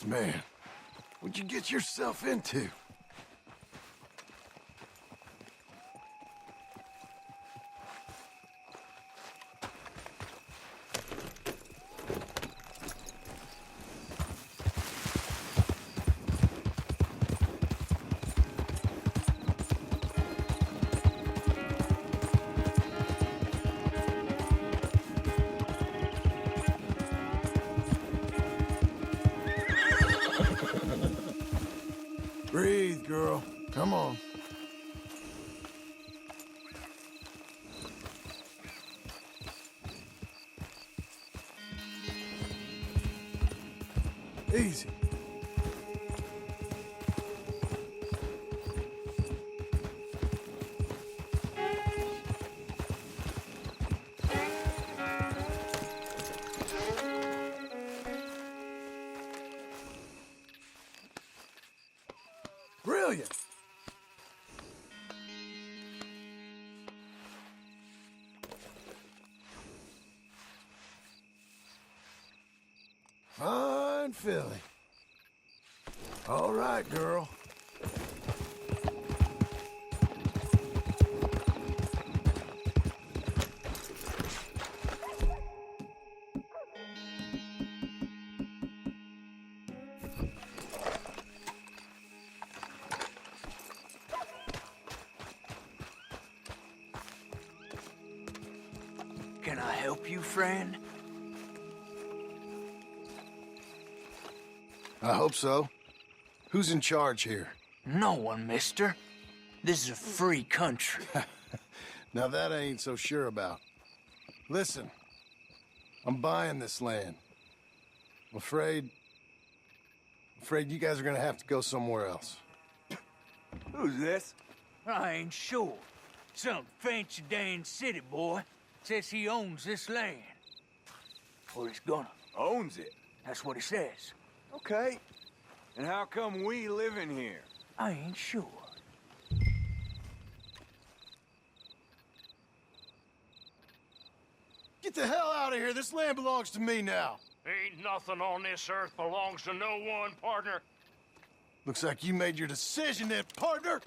man. What'd you get yourself into? Breathe, girl. Come on. Easy. Brilliant. Fine filling. All right, girl. Can I help you, friend? I hope so. Who's in charge here? No one, mister. This is a free country. Now that I ain't so sure about. Listen, I'm buying this land. I'm afraid you guys are gonna have to go somewhere else. Who's this? I ain't sure. Some fancy Dan city boy says he owns this land. Or he's gonna. Owns it. That's what he says. Okay. And how come we live in here? I ain't sure. Get the hell out of here. This land belongs to me now. Ain't nothing on this earth belongs to no one, partner. Looks like you made your decision then, partner.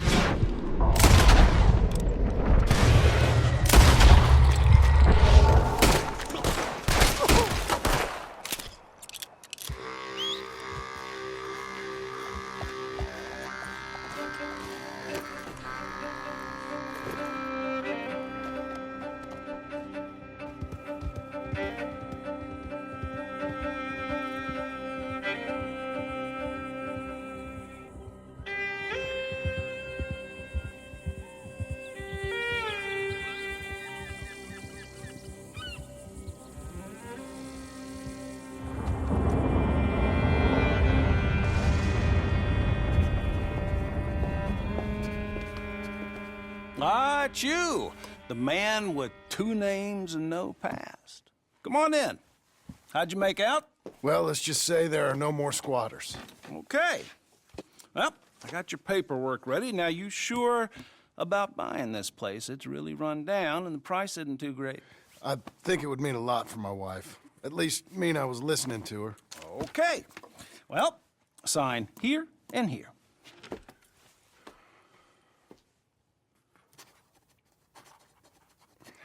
Ah, it's you, the man with 2 names and no past. Come on in. How'd you make out? Well, let's just say there are no more squatters. Okay. Well, I got your paperwork ready. Now, you sure about buying this place? It's really run down, and the price isn't too great. I think it would mean a lot for my wife. At least mean I was listening to her. Okay. Well, sign here and here.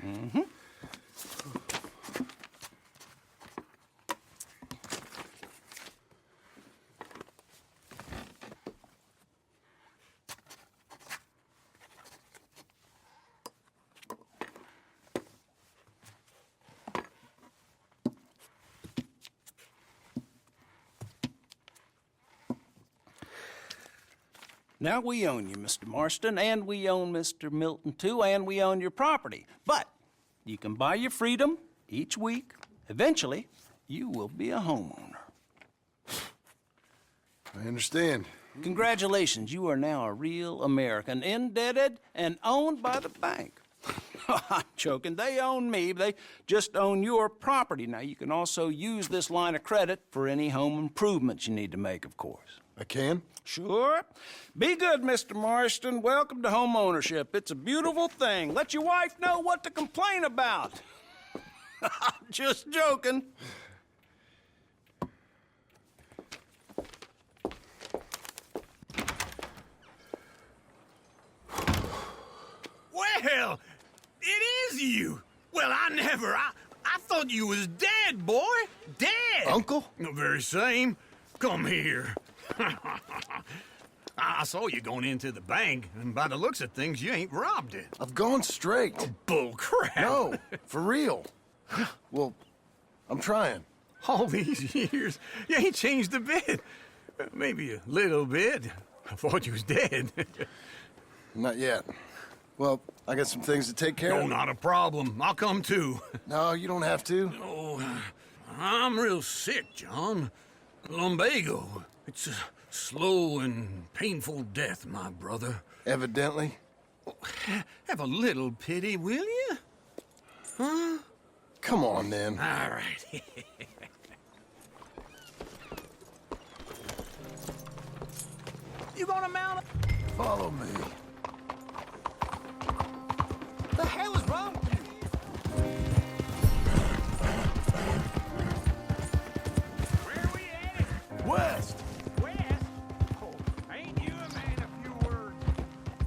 Mm-hmm. Now we own you, Mr. Marston, and we own Mr. Milton, too, and we own your property. But you can buy your freedom each week. Eventually, you will be a homeowner. I understand. Congratulations, you are now a real American, indebted and owned by the bank. I'm joking. They own me. They just own your property. Now, you can also use this line of credit for any home improvements you need to make, of course. I can? Sure. Be good, Mr. Marston. Welcome to home ownership. It's a beautiful thing. Let your wife know what to complain about. Just joking. was you? Well, I never. I thought you was dead, boy. Dead. Uncle? The very same. Come here. I saw you going into the bank, and by the looks of things, you ain't robbed it. I've gone straight. Bull crap. No, for real. Well, I'm trying. All these years, you ain't changed a bit. Maybe a little bit. I thought you was dead. Not yet. Well, I got some things to take care No, of. not a problem. I'll come too. No, you don't have to. Oh, I'm real sick, John. Lumbago. It's a slow and painful death, my brother. Evidently. Have a little pity, will you? Huh? Come on, then. All right. You gonna mount it? Follow me. The hell is wrong with you? Where are we headed? West! West? Oh, ain't you a man of few words?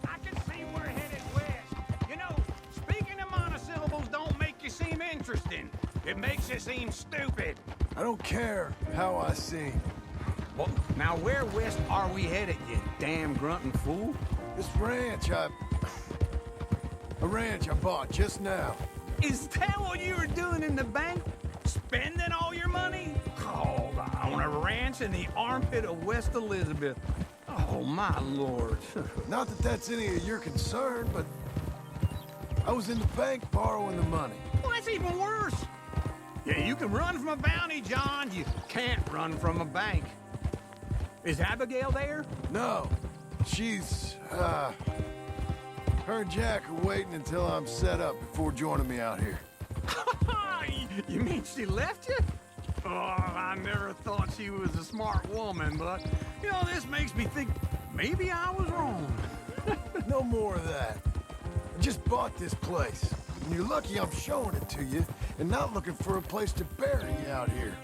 I can see we're headed west. You know, speaking of monosyllables don't make you seem interesting. It makes you seem stupid. I don't care how I sing. Well, now where west are we headed, you damn grunting fool? This ranch I bought just now. Is that what you were doing in the bank? Spending all your money? Oh, on a ranch in the armpit of West Elizabeth. Oh, my lord. Not that that's any of your concern, but I was in the bank borrowing the money. Well, that's even worse. Yeah, you can run from a bounty, John. You can't run from a bank. Is Abigail there? No, she's, her and Jack are waiting until I'm set up before joining me out here. You mean she left you? Oh, I never thought she was a smart woman, but, you know, this makes me think maybe I was wrong. No more of that. I just bought this place, and you're lucky I'm showing it to you and not looking for a place to bury you out here.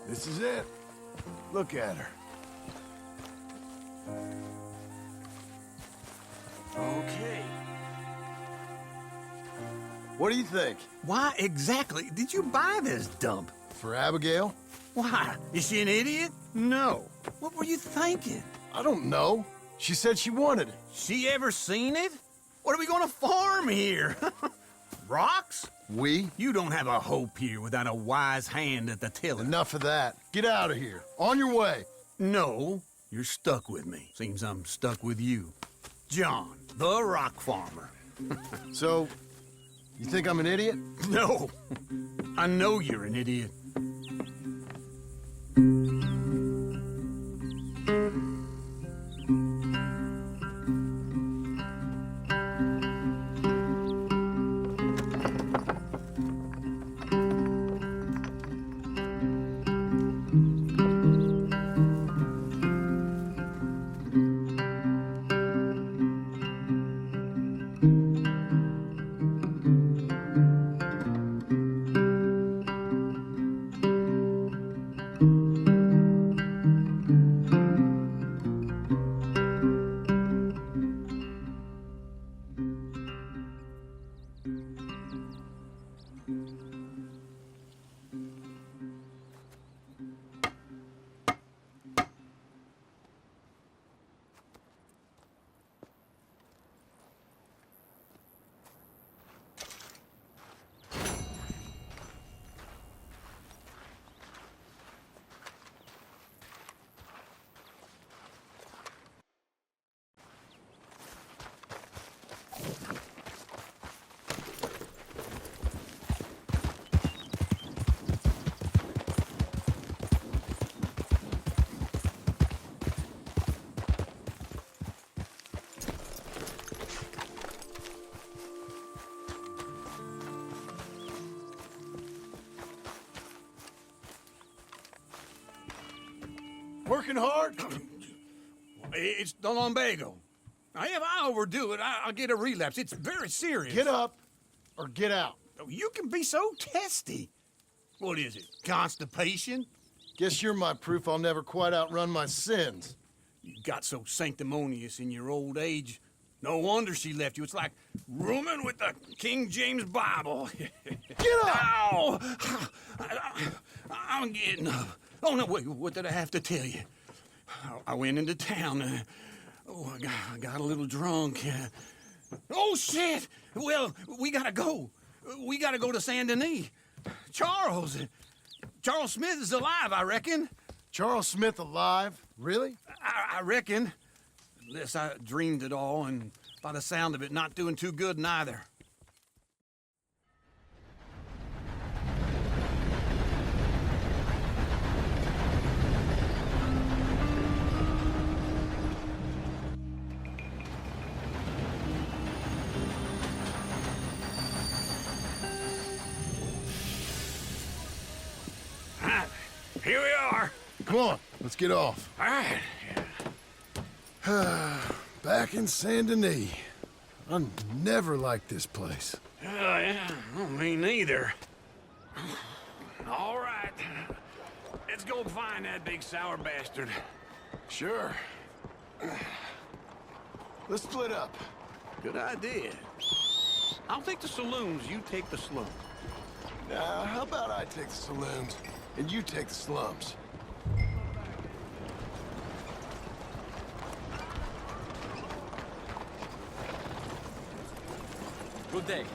This is it. Look at her. Okay. What do you think? Why exactly did you buy this dump? For Abigail? Why? Is she an idiot? No. What were you thinking? I don't know. She said she wanted it. She ever seen it? What are we gonna farm here? Rocks? We? You don't have a hope here without a wise hand at the tiller. Enough of that. Get out of here. On your way. No, you're stuck with me. Seems I'm stuck with you. John, the rock farmer. So, you think I'm an idiot? No, I know you're an idiot. Working hard? It's the lumbago. Now, if I overdo it, I'll get a relapse. It's very serious. Get up or get out. You can be so testy. What is it, constipation? Guess you're my proof I'll never quite outrun my sins. You got so sanctimonious in your old age. No wonder she left you. It's like rooming with the King James Bible. Get up! Ow! I'm getting up. Oh, no, wait, what did I have to tell you? I went into town. I got a little drunk. Oh, shit! Well, we gotta go. We gotta go to Saint Denis. Charles Smith is alive, I reckon. Charles Smith alive? Really? I reckon. Unless I dreamed it all, and by the sound of it, not doing too good neither. Here we are. Come on, let's get off. All right. Back in Saint Denis. I never liked this place. Yeah, well, me neither. All right. Let's go find that big sour bastard. Sure. Let's split up. Good idea. I'll take the saloons, you take the slums. Now, how about I take the saloons and you take the slums? Good day.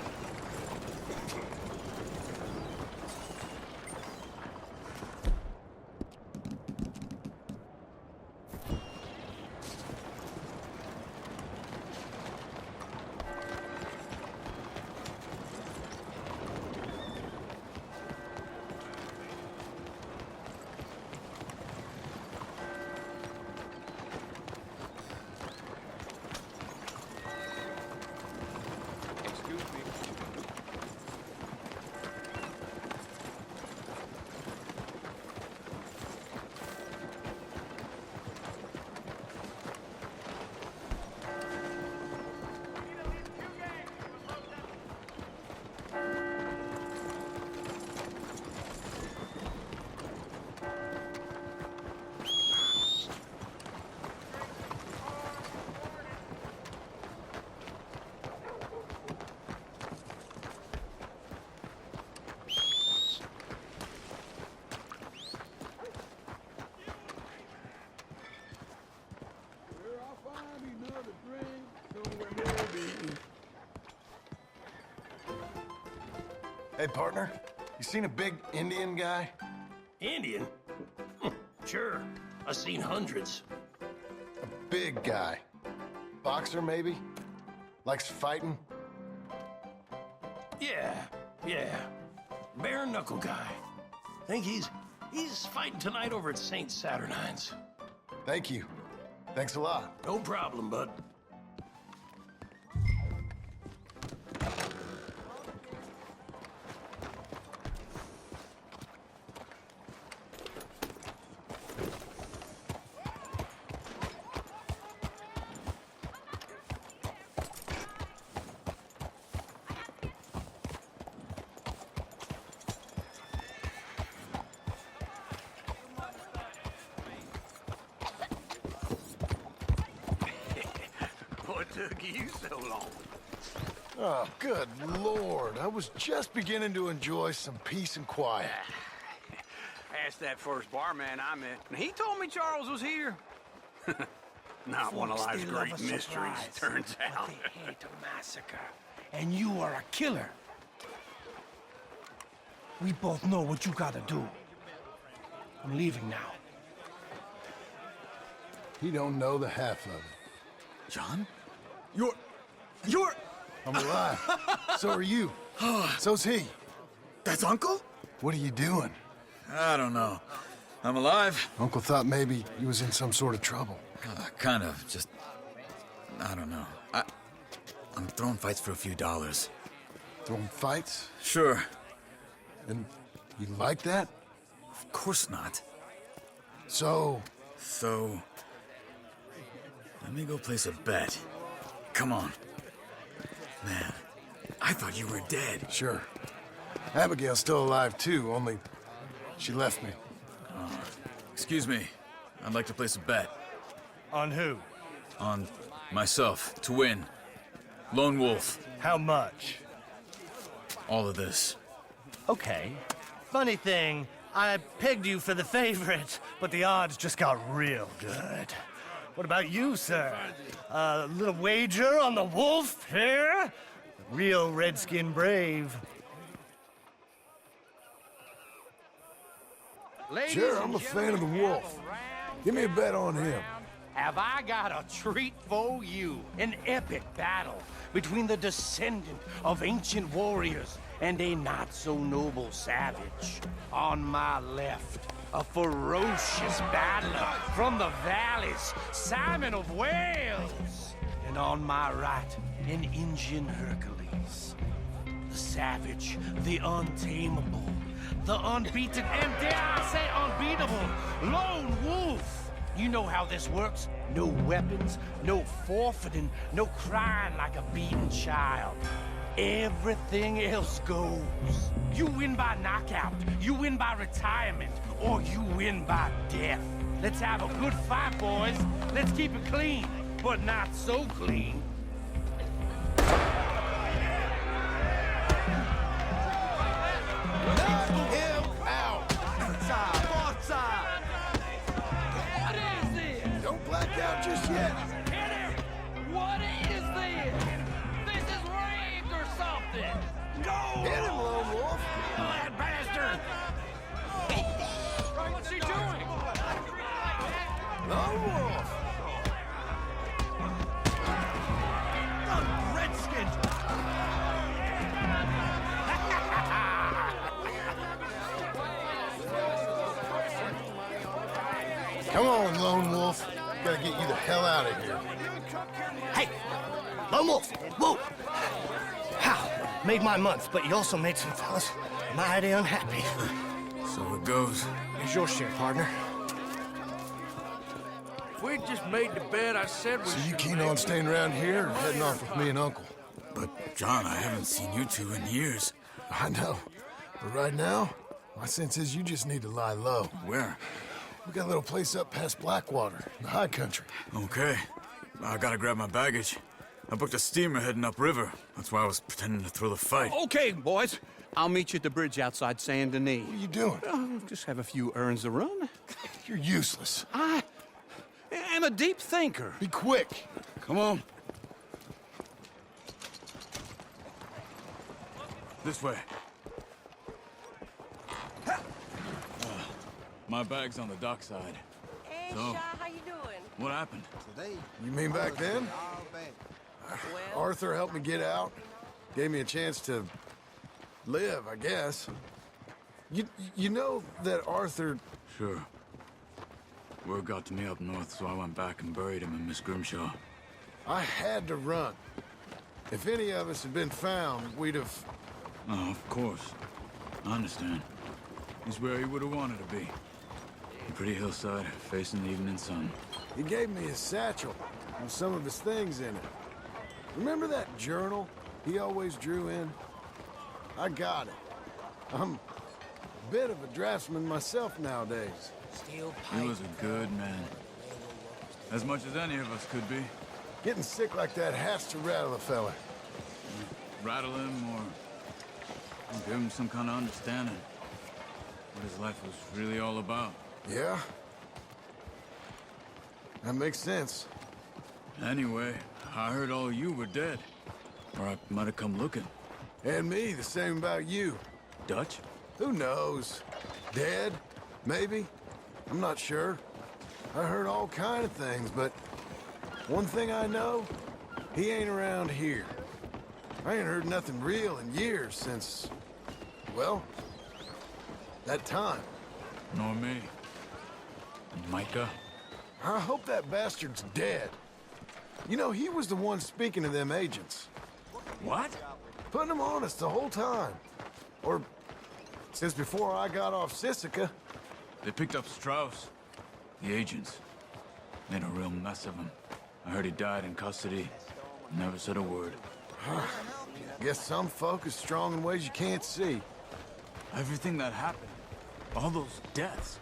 Hey, partner, you seen a big Indian guy? Indian? Sure. I've seen hundreds. Big guy. Boxer, maybe? Likes fighting? Yeah. Bare knuckle guy. Think he's fighting tonight over at St. Saturnine's. Thank you. Thanks a lot. No problem, bud. What took you so long? Oh, good Lord. I was just beginning to enjoy some peace and quiet. Asked that first barman I met, and he told me Charles was here. Not one of life's great mysteries, turns out. They hate a massacre, and you are a killer. We both know what you gotta do. I'm leaving now. He don't know the half of it. John? You're... I'm alive. So are you. So's he. That's Uncle? What are you doing? I don't know. I'm alive. Uncle thought maybe he was in some sort of trouble. Kind of. Just... I don't know. I'm throwing fights for a few dollars. Throwing fights? Sure. And you like that? Of course not. So, So, let me go place a bet. Come on. Man, I thought you were dead. Sure. Abigail's still alive, too, only she left me. Excuse me. I'd like to place a bet. On who? On myself, to win. Lone Wolf. How much? All of this. Okay. Funny thing, I pegged you for the favorite, but the odds just got real good. What about you, sir? A little wager on the wolf here? Real redskin brave. Sure, I'm a fan of the wolf. Give me a bet on him. Have I got a treat for you? An epic battle between the descendant of ancient warriors and a not-so-noble savage. On my left, a ferocious battler from the valleys, Simon of Wales. And on my right, an Indian Hercules. The savage, the untamable, the unbeaten, and dare I say unbeatable, Lone Wolf. You know how this works. No weapons, no forfeiting, no crying like a beaten child. Everything else goes. You win by knockout, you win by retirement, or you win by death. Let's have a good fight, boys. Let's keep it clean, but not so clean. Knock him out! What is this? Don't black out just yet. What is this? This is rigged or something. Hit him, Lone Wolf. That bastard! What's he doing? Lone Wolf. Redskins! Come on, Lone Wolf. Gotta get you the hell out of here. Hey! Lone Wolf! Whoa! How? Made my month, but you also made some fellas mighty unhappy. So it goes. Here's your share, partner. If we just made the bet I said we So you should keen make, on staying around here or heading off with me and Uncle? But, John, I haven't seen you two in years. I know. But right now, my sense is you just need to lie low. Where? We got a little place up past Blackwater, in the high country. Okay. I gotta grab my baggage. I booked a steamer heading upriver. That's why I was pretending to throw the fight. Okay, boys. I'll meet you at the bridge outside Saint Denis. What are you doing? Just have a few errands to run. You're useless. I am a deep thinker. Be quick. Come on. This way. My bag's on the dockside. Hey, So? Shaw, how you doing? What happened? You mean back then? Arthur helped me get out. Gave me a chance to live, I guess. You know that Arthur... Sure. Word got to me up north, so I went back and buried him in Miss Grimshaw. I had to run. If any of us had been found, we'd have... Oh, of course. I understand. He's where he would have wanted to be. A pretty hillside, facing the evening sun. He gave me his satchel with some of his things in it. Remember that journal he always drew in? I got it. I'm a bit of a draftsman myself nowadays. He was a good man. As much as any of us could be. Getting sick like that has to rattle a fella. Rattle him or give him some kind of understanding. What his life was really all about. Yeah? That makes sense. Anyway, I heard all of you were dead. Or I might have come looking. And me, the same about you. Dutch? Who knows? Dead? Maybe? I'm not sure. I heard all kind of things, but one thing I know, he ain't around here. I ain't heard nothing real in years since, well, that time. Nor me. And Micah? I hope that bastard's dead. You know, he was the one speaking to them agents. What? Putting them on us the whole time. Or since before I got off Sisika. They picked up Strauss. The agents. Made a real mess of him. I heard he died in custody. Never said a word. Guess some folk is strong in ways you can't see. Everything that happened, all those deaths.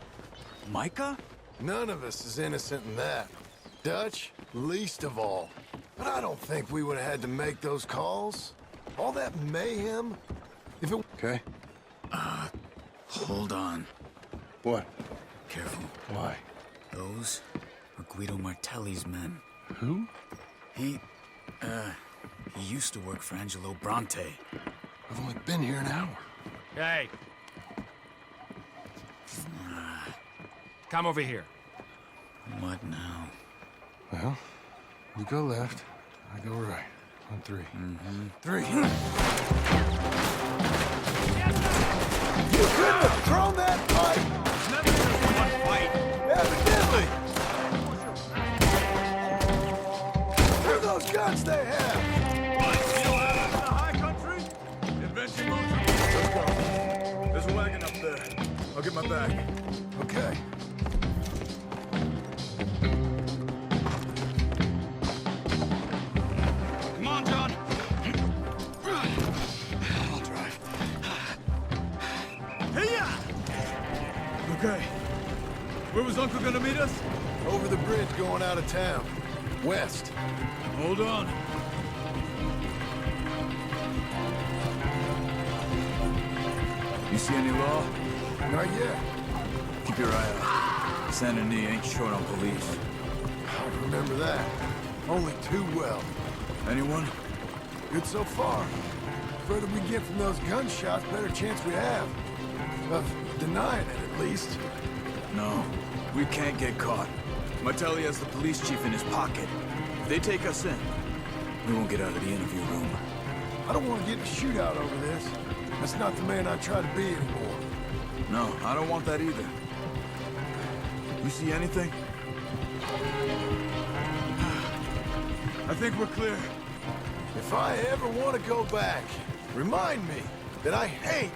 Micah? None of us is innocent in that. Dutch, least of all. But I don't think we would have had to make those calls. All that mayhem. If it... Okay. Hold on. What? Careful. Why? Those are Guido Martelli's men. Who? He used to work for Angelo Bronte. I've only been here an hour. Hey. Come over here. What now? Well, you go left, I go right. On three. Three. You couldn't have thrown that pipe! Never been one fight. Evidently! Who are those guns they have? What, you know out in the high country? Adventure motor. Let's go. There's a wagon up there. I'll get my bag. Okay. Come on, John. I'll drive. Hey-ya! Okay. Where was Uncle gonna meet us? Over the bridge going out of town. West. Hold on. You see any law? Not yet. Keep your eye out. Saint Denis ain't short on police. I remember that. Only too well. Anyone? Good so far. Further we get from those gunshots, better chance we have. Of denying it, at least. No. We can't get caught. Martelli has the police chief in his pocket. If they take us in, we won't get out of the interview room. I don't want to get in a shootout over this. That's not the man I try to be anymore. No, I don't want that either. You see anything? I think we're clear. If I ever want to go back, remind me that I hate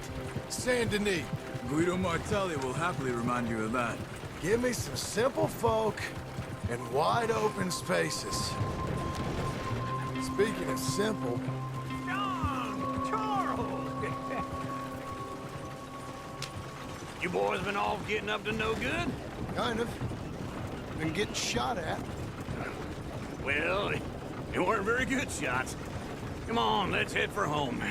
Saint Denis. Guido Martelli will happily remind you of that. Give me some simple folk and wide open spaces. Speaking of simple, John! Charles! You boys been all getting up to no good? kind of. Been getting shot at. Well, they weren't very good shots. Come on, let's head for home.